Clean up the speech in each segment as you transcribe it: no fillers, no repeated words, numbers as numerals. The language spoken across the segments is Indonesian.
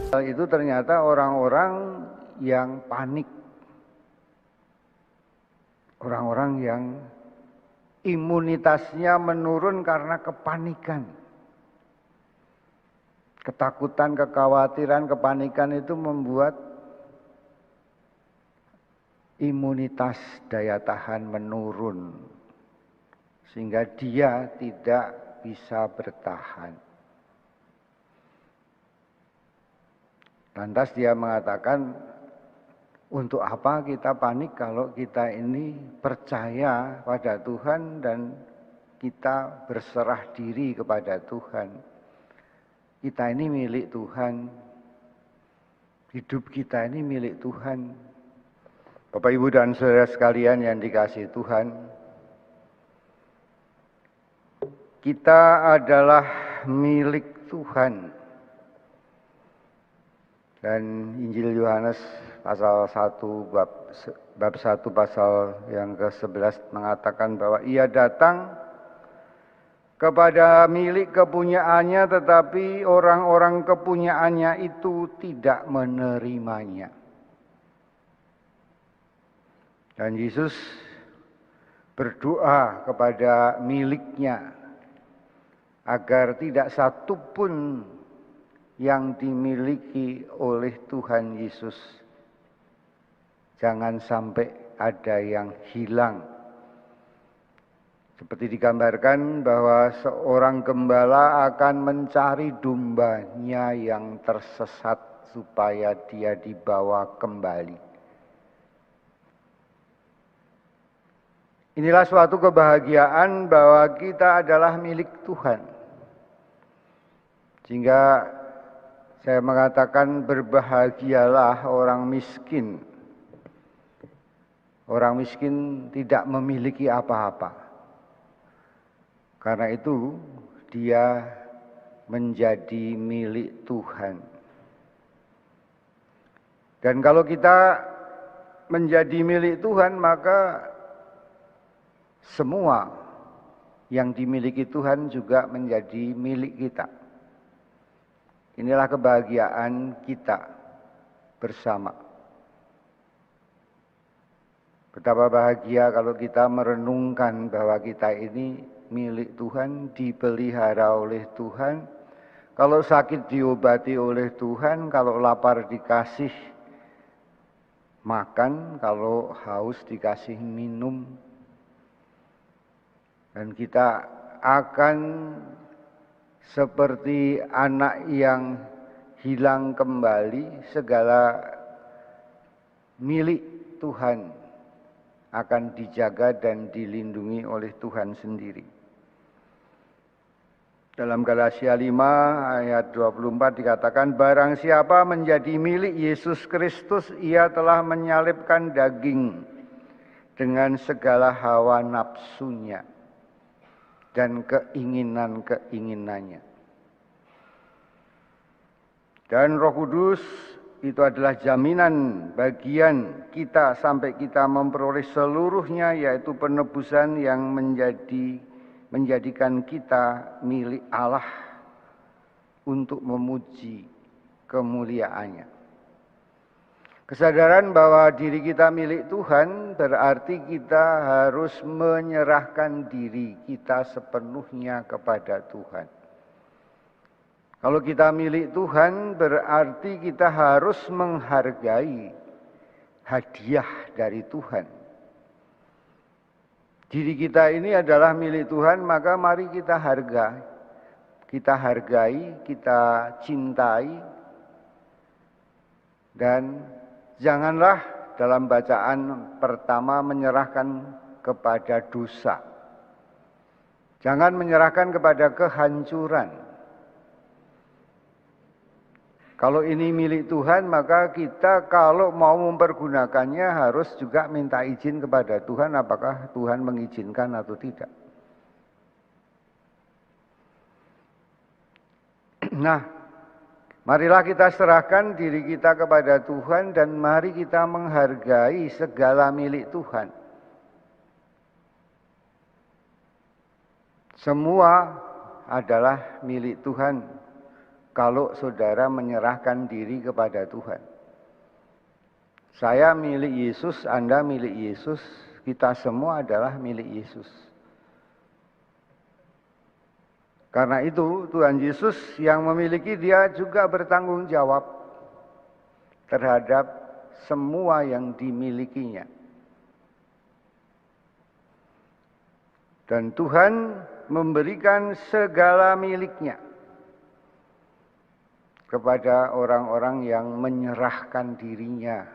Itu ternyata orang-orang yang panik. Orang-orang yang imunitasnya menurun karena kepanikan. Ketakutan, kekhawatiran, kepanikan itu membuat imunitas daya tahan menurun. Sehingga dia tidak bisa bertahan. Lantas dia mengatakan, untuk apa kita panik kalau kita ini percaya pada Tuhan dan kita berserah diri kepada Tuhan. Kita ini milik Tuhan. Hidup kita ini milik Tuhan. Bapak, Ibu, dan saudara sekalian yang dikasihi Tuhan, kita adalah milik Tuhan. Dan Injil Yohanes pasal 1 bab 1 pasal yang ke-11 mengatakan bahwa ia datang kepada milik kepunyaannya, tetapi orang-orang kepunyaannya itu tidak menerimanya. Dan Yesus berdoa kepada miliknya agar tidak satu pun yang dimiliki oleh Tuhan Yesus jangan sampai ada yang hilang. Seperti digambarkan bahwa seorang gembala akan mencari dombanya yang tersesat supaya dia dibawa kembali. Inilah suatu kebahagiaan bahwa kita adalah milik Tuhan. Sehingga saya mengatakan berbahagialah orang miskin. Orang miskin tidak memiliki apa-apa. Karena itu dia menjadi milik Tuhan. Dan kalau kita menjadi milik Tuhan, maka semua yang dimiliki Tuhan juga menjadi milik kita. Inilah kebahagiaan kita bersama. Betapa bahagia kalau kita merenungkan bahwa kita ini milik Tuhan, dipelihara oleh Tuhan. Kalau sakit diobati oleh Tuhan, kalau lapar dikasih makan, kalau haus dikasih minum. Dan kita akan seperti anak yang hilang kembali, segala milik Tuhan akan dijaga dan dilindungi oleh Tuhan sendiri. Dalam Galatia 5 ayat 24 dikatakan, barang siapa menjadi milik Yesus Kristus, ia telah menyalibkan daging dengan segala hawa nafsunya dan keinginan-keinginannya. Dan Roh Kudus itu adalah jaminan bagian kita sampai kita memperoleh seluruhnya, yaitu penebusan yang menjadikan kita milik Allah untuk memuji kemuliaannya. Kesadaran bahwa diri kita milik Tuhan berarti kita harus menyerahkan diri kita sepenuhnya kepada Tuhan. Kalau kita milik Tuhan berarti kita harus menghargai hadiah dari Tuhan. Diri kita ini adalah milik Tuhan, maka mari kita hargai. Kita hargai, kita cintai, dan janganlah dalam bacaan pertama menyerahkan kepada dosa. Jangan menyerahkan kepada kehancuran. Kalau ini milik Tuhan, maka kita kalau mau mempergunakannya harus juga minta izin kepada Tuhan, apakah Tuhan mengizinkan atau tidak. Nah, marilah kita serahkan diri kita kepada Tuhan dan mari kita menghargai segala milik Tuhan. Semua adalah milik Tuhan. kalau saudara menyerahkan diri kepada Tuhan. Saya milik Yesus, Anda milik Yesus, kita semua adalah milik Yesus. Karena itu Tuhan Yesus yang memiliki, dia juga bertanggung jawab terhadap semua yang dimilikinya. Dan Tuhan memberikan segala miliknya kepada orang-orang yang menyerahkan dirinya.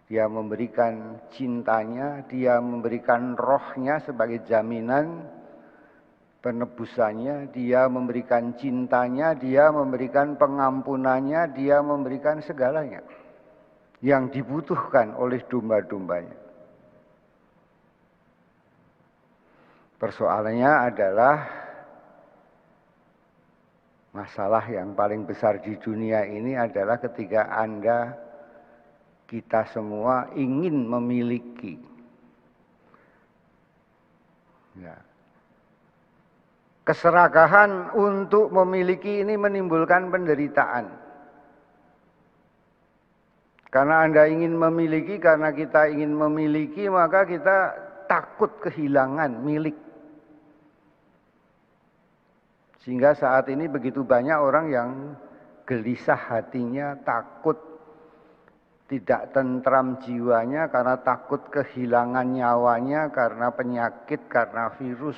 Dia memberikan cintanya, dia memberikan rohnya sebagai jaminan penebusannya, dia memberikan cintanya, dia memberikan pengampunannya, dia memberikan segalanya yang dibutuhkan oleh domba-dombanya. Persoalannya adalah masalah yang paling besar di dunia ini adalah ketika kita semua ingin memiliki. Ya. Keserakahan untuk memiliki ini menimbulkan penderitaan. Karena Anda ingin memiliki, karena kita ingin memiliki, maka kita takut kehilangan milik. Sehingga saat ini begitu banyak orang yang gelisah hatinya, takut, tidak tentram jiwanya karena takut kehilangan nyawanya, karena penyakit, karena virus.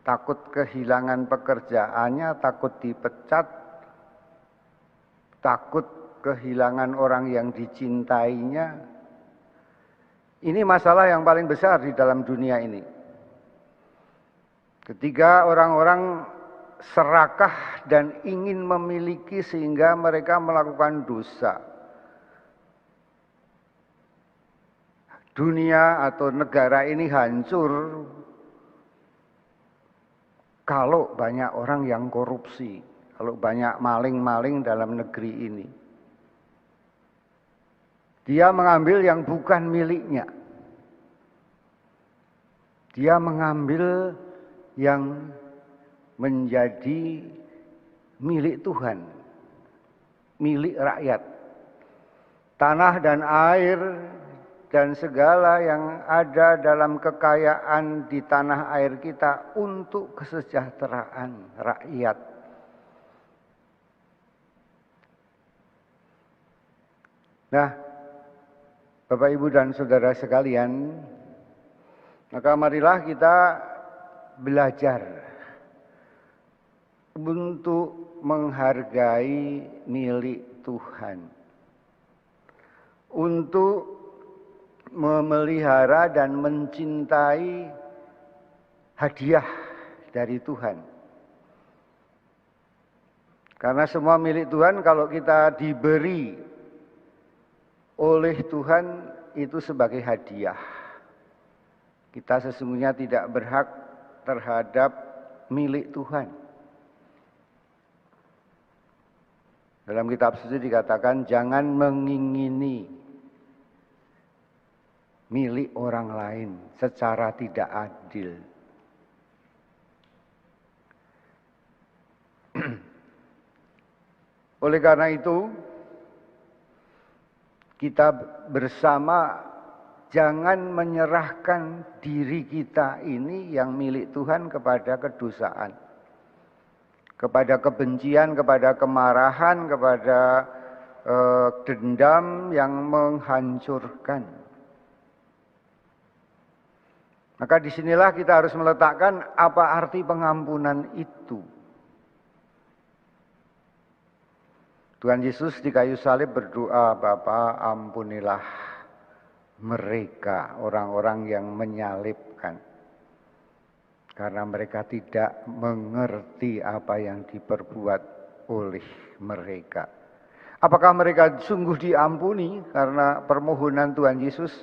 Takut kehilangan pekerjaannya, takut dipecat, takut kehilangan orang yang dicintainya. Ini masalah yang paling besar di dalam dunia ini. Ketika orang-orang serakah dan ingin memiliki sehingga mereka melakukan dosa. Dunia atau negara ini hancur kalau banyak orang yang korupsi, kalau banyak maling-maling dalam negeri ini. Dia mengambil yang bukan miliknya. Dia mengambil yang menjadi milik Tuhan, milik rakyat. Tanah dan air dan segala yang ada dalam kekayaan di tanah air kita untuk kesejahteraan rakyat. Nah, Bapak, Ibu, dan Saudara sekalian, maka marilah kita belajar untuk menghargai milik Tuhan, untuk memelihara dan mencintai hadiah dari Tuhan. Karena semua milik Tuhan kalau kita diberi oleh Tuhan itu sebagai hadiah. Kita sesungguhnya tidak berhak terhadap milik Tuhan. Dalam kitab suci dikatakan jangan mengingini milik orang lain secara tidak adil. Oleh karena itu, kita bersama jangan menyerahkan diri kita ini yang milik Tuhan kepada kedosaan, kepada kebencian, kepada kemarahan, kepada dendam yang menghancurkan. Maka disinilah kita harus meletakkan apa arti pengampunan itu. Tuhan Yesus di kayu salib berdoa, Bapa, ampunilah mereka, orang-orang yang menyalibkan. Karena mereka tidak mengerti apa yang diperbuat oleh mereka. Apakah mereka sungguh diampuni karena permohonan Tuhan Yesus?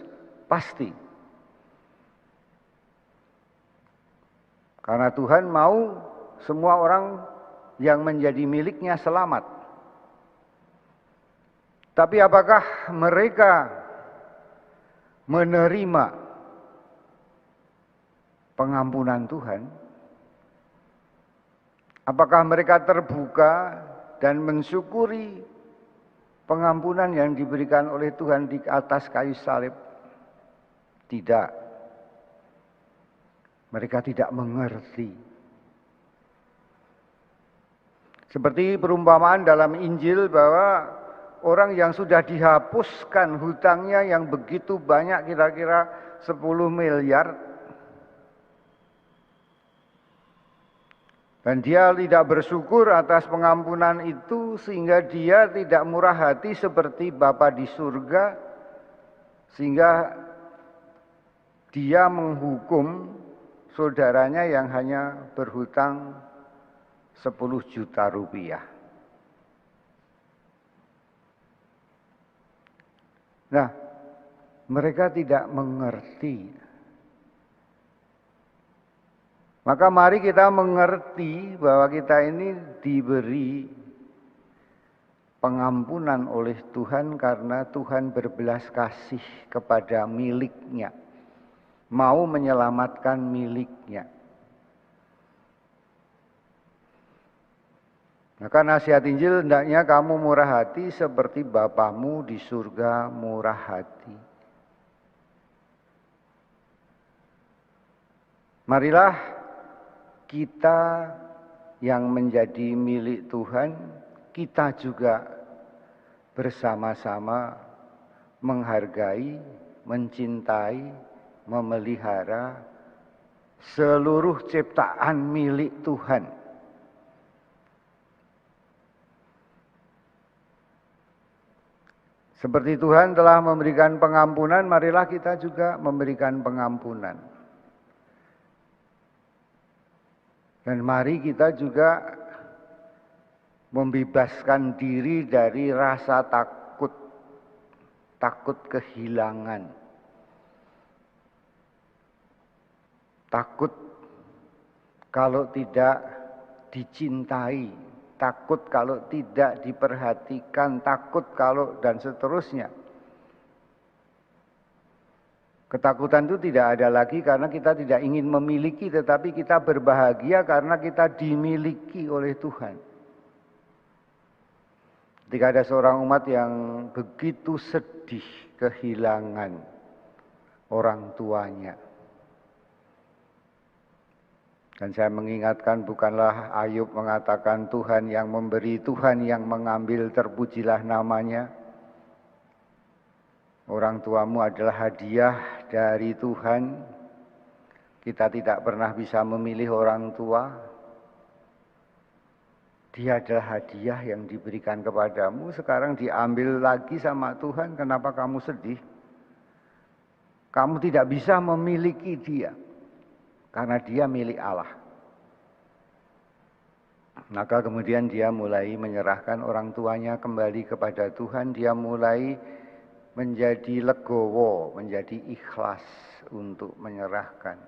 Pasti. Karena Tuhan mau semua orang yang menjadi miliknya selamat. Tapi apakah mereka menerima pengampunan Tuhan? Apakah mereka terbuka dan mensyukuri pengampunan yang diberikan oleh Tuhan di atas kayu salib. Tidak. Mereka tidak mengerti. Seperti perumpamaan dalam Injil bahwa orang yang sudah dihapuskan hutangnya yang begitu banyak, kira-kira 10 miliar, dan dia tidak bersyukur atas pengampunan itu, sehingga dia tidak murah hati seperti Bapa di surga, sehingga dia menghukum saudaranya yang hanya berhutang 10 juta rupiah. Nah, mereka tidak mengerti. Maka mari kita mengerti bahwa kita ini diberi pengampunan oleh Tuhan karena Tuhan berbelas kasih kepada miliknya. Mau menyelamatkan miliknya. Maka nasihat Injil, hendaknya kamu murah hati seperti Bapamu di surga murah hati. Marilah kita yang menjadi milik Tuhan, kita juga bersama-sama menghargai, mencintai, memelihara seluruh ciptaan milik Tuhan. Seperti Tuhan telah memberikan pengampunan, marilah kita juga memberikan pengampunan. Dan mari kita juga membebaskan diri dari rasa takut, takut kehilangan, takut kalau tidak dicintai, takut kalau tidak diperhatikan, takut kalau dan seterusnya. Ketakutan itu tidak ada lagi karena kita tidak ingin memiliki, tetapi kita berbahagia karena kita dimiliki oleh Tuhan. Ketika ada seorang umat yang begitu sedih kehilangan orang tuanya. Dan saya mengingatkan, bukanlah Ayub mengatakan Tuhan yang memberi, Tuhan yang mengambil, terpujilah namanya. Orang tuamu adalah hadiah dari Tuhan. Kita tidak pernah bisa memilih orang tua. Dia adalah hadiah yang diberikan kepadamu, sekarang diambil lagi sama Tuhan, kenapa kamu sedih? Kamu tidak bisa memiliki dia. Karena dia milik Allah. Maka kemudian dia mulai menyerahkan orang tuanya kembali kepada Tuhan. Dia mulai menjadi legowo, menjadi ikhlas untuk menyerahkan.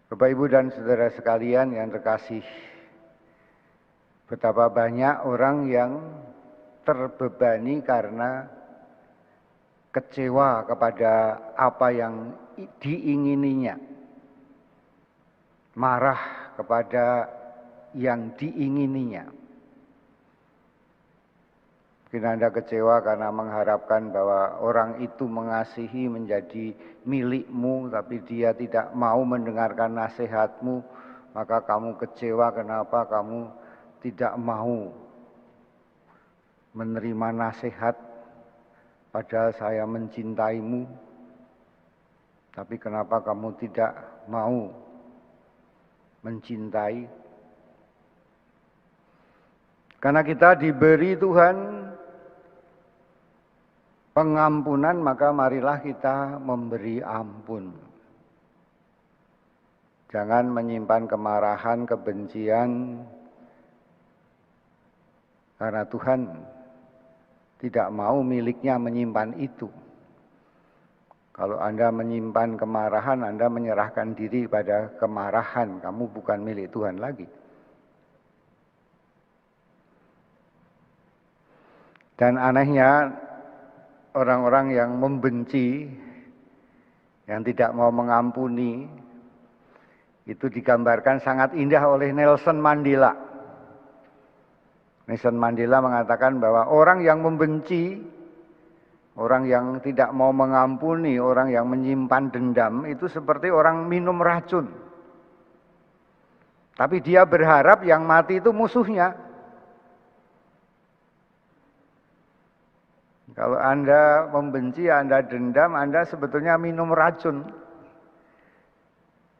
Bapak, Ibu, dan saudara sekalian yang terkasih, betapa banyak orang yang terbebani karena kecewa kepada apa yang diingininya, marah kepada yang diingininya. Mungkin Anda kecewa karena mengharapkan bahwa orang itu mengasihi, menjadi milikmu, tapi dia tidak mau mendengarkan nasihatmu, maka kamu kecewa kenapa kamu tidak mau menerima nasihat. Padahal saya mencintaimu, tapi kenapa kamu tidak mau mencintai? Karena kita diberi Tuhan pengampunan, maka marilah kita memberi ampun. Jangan menyimpan kemarahan, kebencian, karena Tuhan tidak mau miliknya menyimpan itu. Kalau Anda menyimpan kemarahan, Anda menyerahkan diri pada kemarahan, kamu bukan milik Tuhan lagi. Dan anehnya, orang-orang yang membenci, yang tidak mau mengampuni, Itu digambarkan sangat indah oleh Nelson Mandela. Nelson Mandela mengatakan bahwa orang yang membenci, orang yang tidak mau mengampuni, orang yang menyimpan dendam itu seperti orang minum racun. Tapi dia berharap yang mati itu musuhnya. Kalau Anda membenci, Anda dendam, Anda sebetulnya minum racun.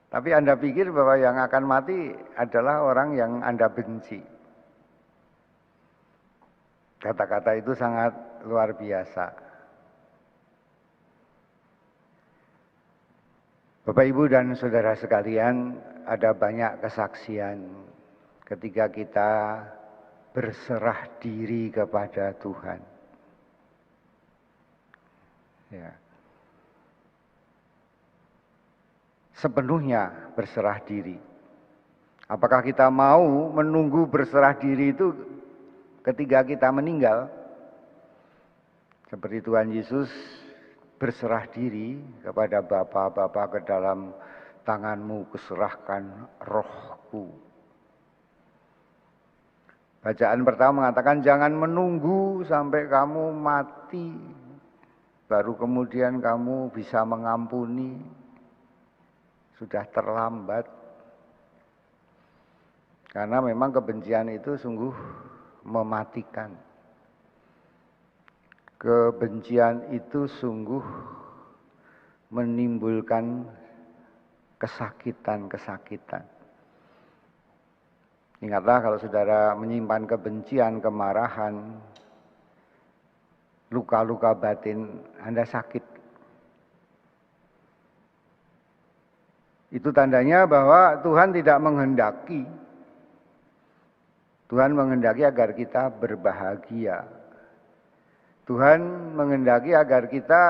Tapi Anda pikir bahwa yang akan mati adalah orang yang Anda benci. Kata-kata itu sangat luar biasa. Bapak, Ibu, dan saudara sekalian, ada banyak kesaksian ketika kita berserah diri kepada Tuhan. Ya. Sepenuhnya berserah diri. Apakah kita mau menunggu berserah diri itu ketika kita meninggal? Seperti Tuhan Yesus berserah diri kepada Bapa, ke dalam tanganmu kuserahkan rohku. Bacaan pertama mengatakan jangan menunggu sampai kamu mati, baru kemudian kamu bisa mengampuni. Sudah terlambat. Karena memang kebencian itu sungguh mematikan. Kebencian itu sungguh menimbulkan kesakitan-kesakitan. Ingatlah kalau saudara menyimpan kebencian, kemarahan, luka-luka batin, Anda sakit. Itu tandanya bahwa Tuhan tidak menghendaki. Tuhan menghendaki agar kita berbahagia. Tuhan menghendaki agar kita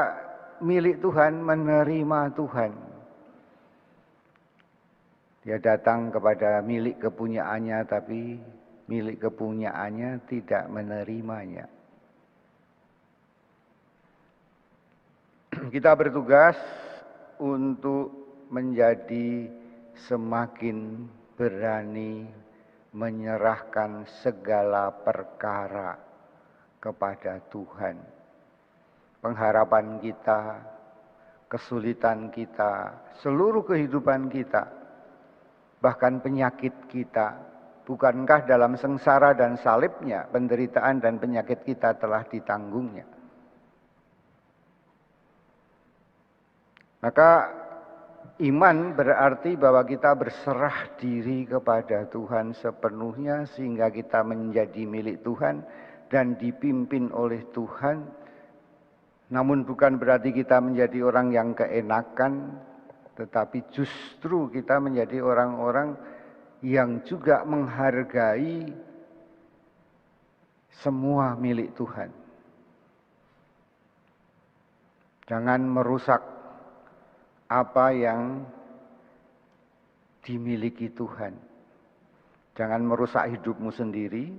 milik Tuhan, menerima Tuhan. Dia datang kepada milik kepunyaannya, tapi milik kepunyaannya tidak menerimanya. Kita bertugas untuk menjadi semakin berani menyerahkan segala perkara kepada Tuhan. Pengharapan kita, kesulitan kita, seluruh kehidupan kita, bahkan penyakit kita, bukankah dalam sengsara dan salibnya penderitaan dan penyakit kita telah ditanggungnya? Maka iman berarti bahwa kita berserah diri kepada Tuhan sepenuhnya sehingga kita menjadi milik Tuhan dan dipimpin oleh Tuhan. Namun bukan berarti kita menjadi orang yang keenakan, tetapi justru kita menjadi orang-orang yang juga menghargai semua milik Tuhan. Jangan merusak apa yang dimiliki Tuhan. Jangan merusak hidupmu sendiri,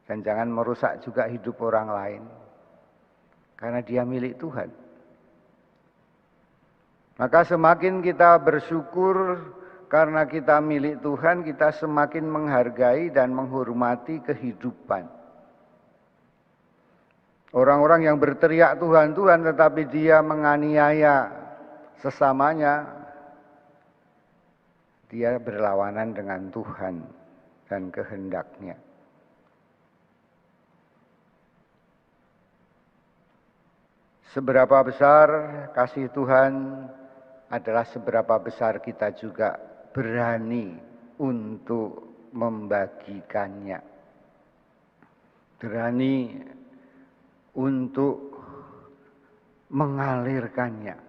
dan jangan merusak juga hidup orang lain, karena dia milik Tuhan. Maka semakin kita bersyukur karena kita milik Tuhan, kita semakin menghargai dan menghormati kehidupan. Orang-orang yang berteriak Tuhan, Tuhan, tetapi dia menganiaya sesamanya, dia berlawanan dengan Tuhan dan kehendaknya. Seberapa besar kasih Tuhan adalah seberapa besar kita juga berani untuk membagikannya. Berani untuk mengalirkannya.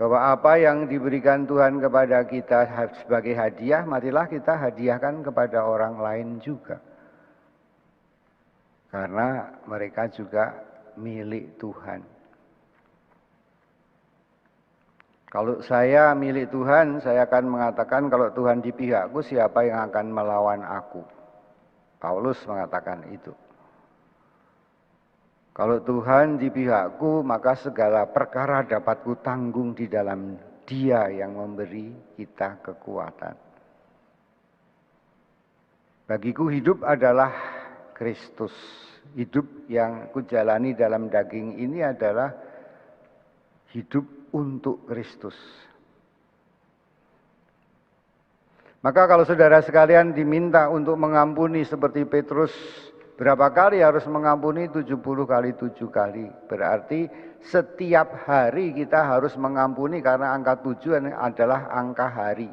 Bahwa apa yang diberikan Tuhan kepada kita sebagai hadiah, marilah kita hadiahkan kepada orang lain juga. Karena mereka juga milik Tuhan. Kalau saya milik Tuhan, saya akan mengatakan kalau Tuhan di pihakku, siapa yang akan melawan aku? Paulus mengatakan itu. Kalau Tuhan di pihakku, maka segala perkara dapat kutanggung di dalam Dia yang memberi kita kekuatan. Bagiku hidup adalah Kristus. Hidup yang kujalani dalam daging ini adalah hidup untuk Kristus. Maka kalau saudara sekalian diminta untuk mengampuni seperti Petrus, berapa kali harus mengampuni? 70 kali 7 kali. Berarti setiap hari kita harus mengampuni karena angka 7 adalah angka hari.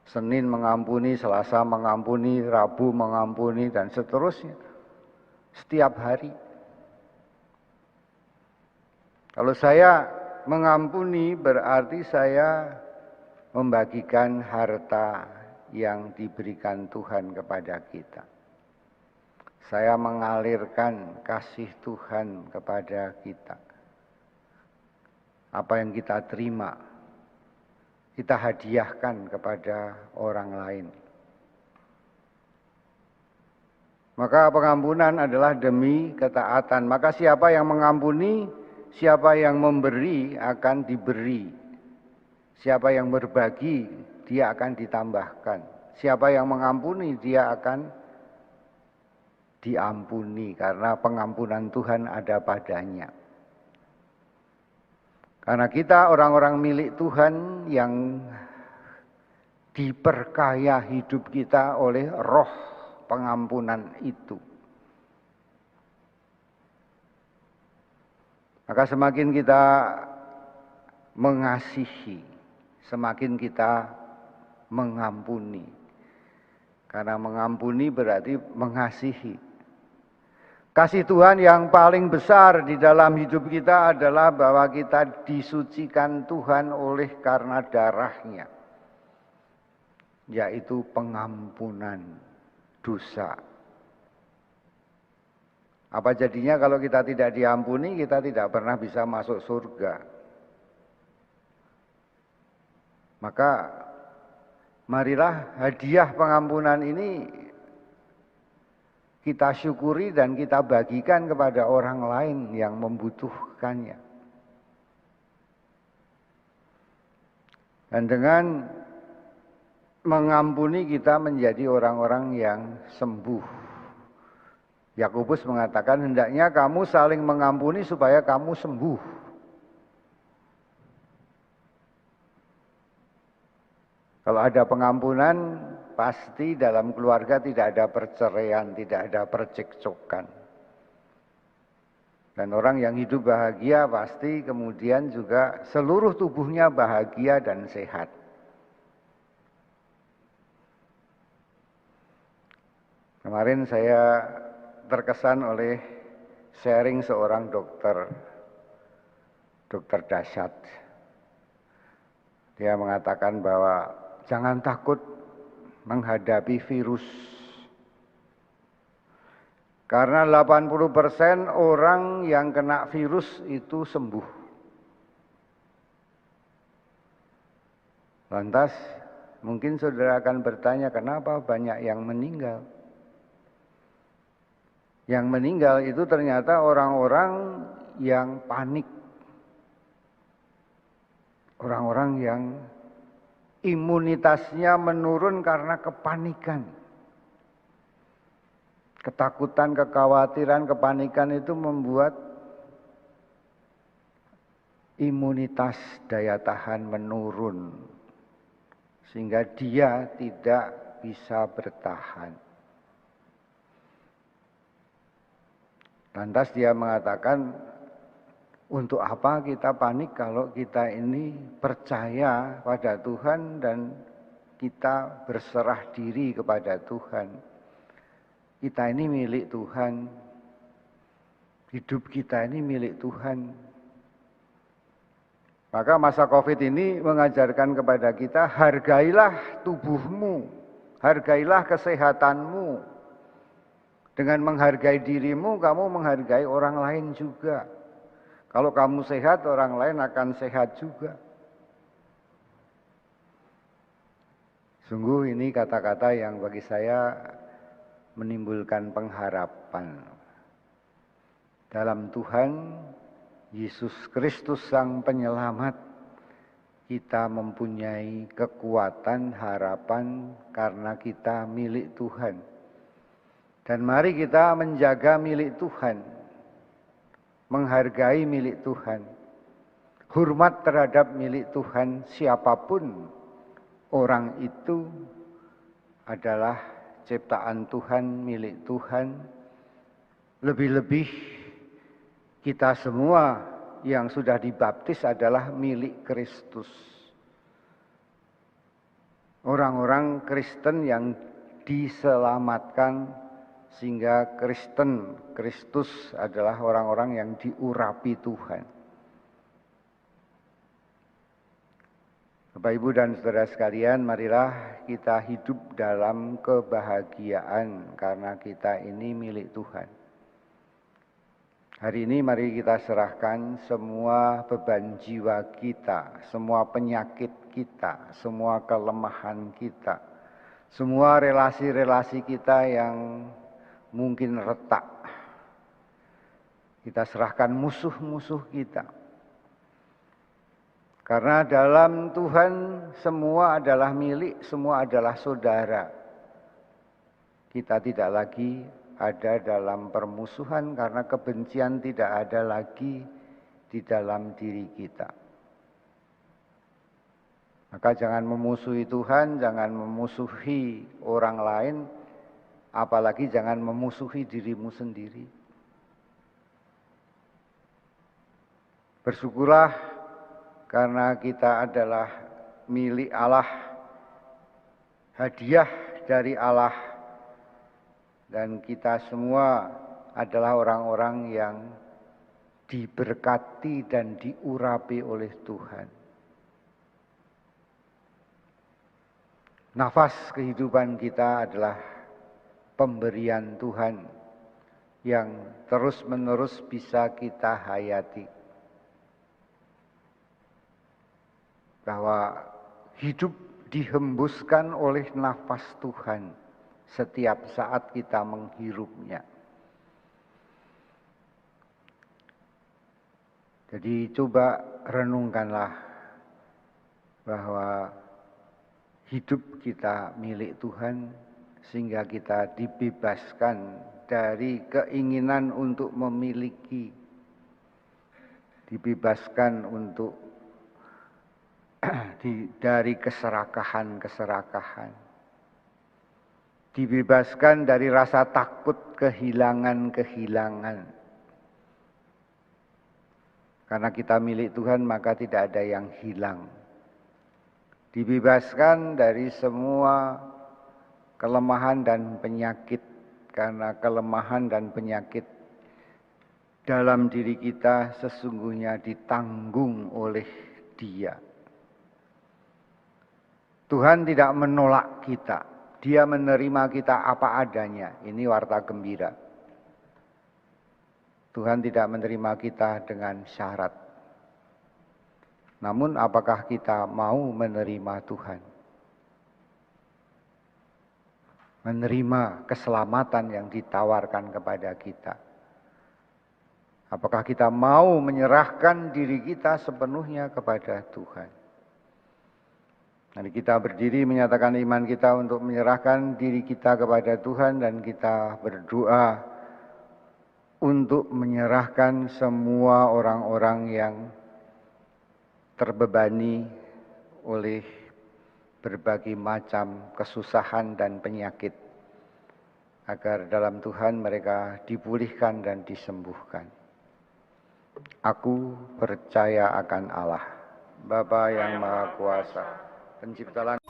Senin mengampuni, Selasa mengampuni, Rabu mengampuni, dan seterusnya. Setiap hari. Kalau saya mengampuni berarti saya membagikan harta yang diberikan Tuhan kepada kita. Saya mengalirkan kasih Tuhan kepada kita. Apa yang kita terima, kita hadiahkan kepada orang lain. Maka pengampunan adalah demi ketaatan. Maka siapa yang mengampuni, siapa yang memberi akan diberi. Siapa yang berbagi, dia akan ditambahkan. Siapa yang mengampuni, dia akan diampuni. Karena pengampunan Tuhan ada padanya. Karena kita orang-orang milik Tuhan yang diperkaya hidup kita oleh roh pengampunan itu. Maka semakin kita mengasihi, semakin kita mengampuni. Karena mengampuni berarti mengasihi. Kasih Tuhan yang paling besar di dalam hidup kita adalah bahwa kita disucikan Tuhan oleh karena darahnya. Yaitu pengampunan dosa. Apa jadinya kalau kita tidak diampuni, kita tidak pernah bisa masuk surga. Maka marilah hadiah pengampunan ini kita syukuri dan kita bagikan kepada orang lain yang membutuhkannya. Dan dengan mengampuni kita menjadi orang-orang yang sembuh. Yakobus mengatakan hendaknya kamu saling mengampuni supaya kamu sembuh. Kalau ada pengampunan, pasti dalam keluarga tidak ada perceraian, tidak ada percekcokan. Dan orang yang hidup bahagia pasti kemudian juga seluruh tubuhnya bahagia dan sehat. Kemarin saya terkesan oleh sharing seorang dokter dahsyat. Dia mengatakan bahwa jangan takut menghadapi virus. Karena 80% orang yang kena virus itu sembuh. Lantas mungkin saudara akan bertanya kenapa banyak yang meninggal. Yang meninggal itu ternyata orang-orang yang panik. Orang-orang yang imunitasnya menurun karena kepanikan. Ketakutan, kekhawatiran, kepanikan itu membuat imunitas daya tahan menurun. Sehingga dia tidak bisa bertahan. Lantas dia mengatakan, untuk apa kita panik kalau kita ini percaya pada Tuhan dan kita berserah diri kepada Tuhan. Kita ini milik Tuhan. Hidup kita ini milik Tuhan. Maka masa COVID ini mengajarkan kepada kita, hargailah tubuhmu, hargailah kesehatanmu. Dengan menghargai dirimu, kamu menghargai orang lain juga. Kalau kamu sehat, orang lain akan sehat juga. Sungguh ini kata-kata yang bagi saya menimbulkan pengharapan. Dalam Tuhan Yesus Kristus Sang Penyelamat, kita mempunyai kekuatan, harapan karena kita milik Tuhan. Dan mari kita menjaga milik Tuhan, menghargai milik Tuhan, hormat terhadap milik Tuhan. Siapapun orang itu adalah ciptaan Tuhan, milik Tuhan. Lebih-lebih kita semua yang sudah dibaptis adalah milik Kristus. Orang-orang Kristen yang diselamatkan, sehingga Kristus adalah orang-orang yang diurapi Tuhan. Bapak, Ibu, dan saudara sekalian, marilah kita hidup dalam kebahagiaan karena kita ini milik Tuhan. Hari ini mari kita serahkan semua beban jiwa kita, semua penyakit kita, semua kelemahan kita, semua relasi-relasi kita yang mungkin retak. Kita serahkan musuh-musuh kita. Karena dalam Tuhan semua adalah milik, semua adalah saudara. Kita tidak lagi ada dalam permusuhan karena kebencian tidak ada lagi di dalam diri kita. Maka jangan memusuhi Tuhan, jangan memusuhi orang lain, apalagi jangan memusuhi dirimu sendiri. Bersyukurlah karena kita adalah milik Allah, hadiah dari Allah. Dan kita semua adalah orang-orang yang diberkati dan diurapi oleh Tuhan. Nafas kehidupan kita adalah pemberian Tuhan yang terus-menerus bisa kita hayati. Bahwa hidup dihembuskan oleh nafas Tuhan setiap saat kita menghirupnya. Jadi coba renungkanlah bahwa hidup kita milik Tuhan sehingga kita dibebaskan dari keinginan untuk memiliki, dibebaskan untuk dari keserakahan-keserakahan. Dibebaskan dari rasa takut kehilangan-kehilangan. Karena kita milik Tuhan maka tidak ada yang hilang. Dibebaskan dari semua kelemahan dan penyakit. Karena kelemahan dan penyakit dalam diri kita sesungguhnya ditanggung oleh Dia. Tuhan tidak menolak kita. Dia menerima kita apa adanya. Ini warta gembira. Tuhan tidak menerima kita dengan syarat. Namun apakah kita mau menerima Tuhan? Menerima keselamatan yang ditawarkan kepada kita. Apakah kita mau menyerahkan diri kita sepenuhnya kepada Tuhan? Mari kita berdiri menyatakan iman kita untuk menyerahkan diri kita kepada Tuhan dan kita berdoa untuk menyerahkan semua orang-orang yang terbebani oleh berbagai macam kesusahan dan penyakit agar dalam Tuhan mereka dipulihkan dan disembuhkan. Aku percaya akan Allah, Bapa yang Maha Kuasa, Pencipta langit.